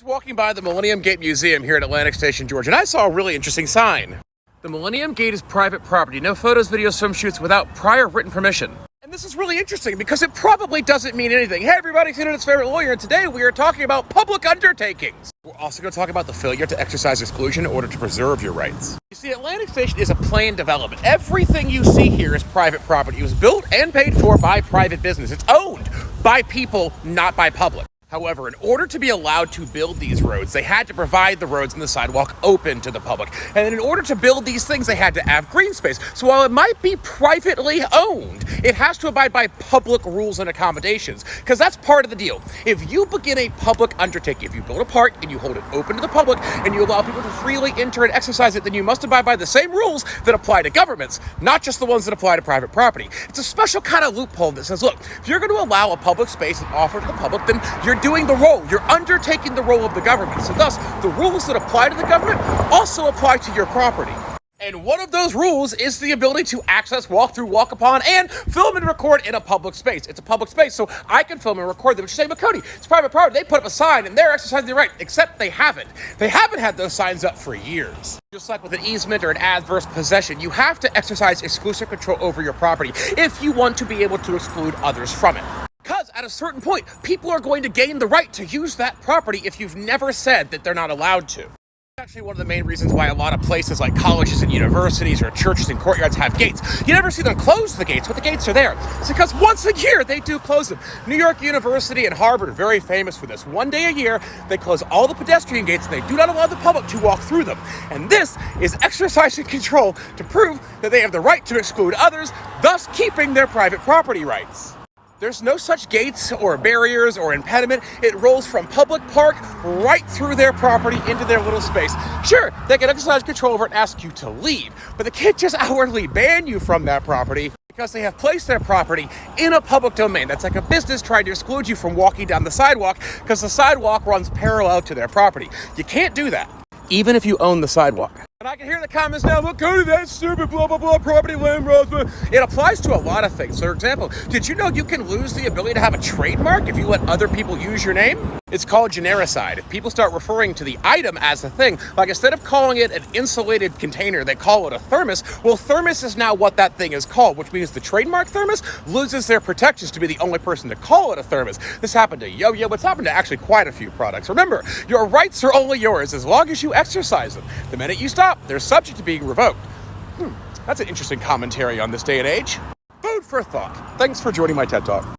Walking by the Millennium Gate Museum here at Atlantic Station, Georgia, and I saw a really interesting sign. The Millennium Gate is private property. No photos, videos, swim shoots without prior written permission. And this is really interesting because it probably doesn't mean anything. Hey everybody, it's Internet's favorite lawyer, and today we are talking about public undertakings. We're also going to talk about the failure to exercise exclusion in order to preserve your rights. You see, Atlantic Station is a planned development. Everything you see here is private property. It was built and paid for by private business. It's owned by people, not by public. However, in order to be allowed to build these roads, they had to provide the roads and the sidewalk open to the public. And in order to build these things, they had to have green space. So while it might be privately owned, it has to abide by public rules and accommodations, because that's part of the deal. If you begin a public undertaking, if you build a park and you hold it open to the public and you allow people to freely enter and exercise it, then you must abide by the same rules that apply to governments, not just the ones that apply to private property. It's a special kind of loophole that says, look, if you're going to allow a public space and offer to the public, then you're doing the role. You're undertaking the role of the government. So thus, the rules that apply to the government also apply to your property. And one of those rules is the ability to access, walk through, walk upon, and film and record in a public space. It's a public space, so I can film and record them. But you say, but Cody, it's private property. They put up a sign and they're exercising their right, except they haven't. They haven't had those signs up for years. Just like with an easement or an adverse possession, you have to exercise exclusive control over your property if you want to be able to exclude others from it. Because at a certain point, people are going to gain the right to use that property if you've never said that they're not allowed to. Actually, one of the main reasons why a lot of places like colleges and universities or churches and courtyards have gates. You never see them close the gates, but the gates are there. It's because once a year they do close them. New York University and Harvard are very famous for this. One day a year, they close all the pedestrian gates and they do not allow the public to walk through them. And this is exercising control to prove that they have the right to exclude others, thus keeping their private property rights. There's no such gates or barriers or impediment. It rolls from public park right through their property into their little space. Sure, they can exercise control over it and ask you to leave, but they can't just outwardly ban you from that property because they have placed their property in a public domain. That's like a business trying to exclude you from walking down the sidewalk because the sidewalk runs parallel to their property. You can't do that, even if you own the sidewalk. And I can hear the comments now, look, Cody, that's stupid, blah, blah, blah, property, land, roads, blah. It applies to a lot of things. For example, did you know you can lose the ability to have a trademark if you let other people use your name? It's called genericide. If people start referring to the item as a thing, like instead of calling it an insulated container, they call it a thermos. Well, thermos is now what that thing is called, which means the trademark thermos loses their protections to be the only person to call it a thermos. This happened to Yo-Yo. It's happened to actually quite a few products. Remember, your rights are only yours as long as you exercise them. The minute you stop, they're subject to being revoked. That's an interesting commentary on this day and age. Food for thought. Thanks for joining my TED Talk.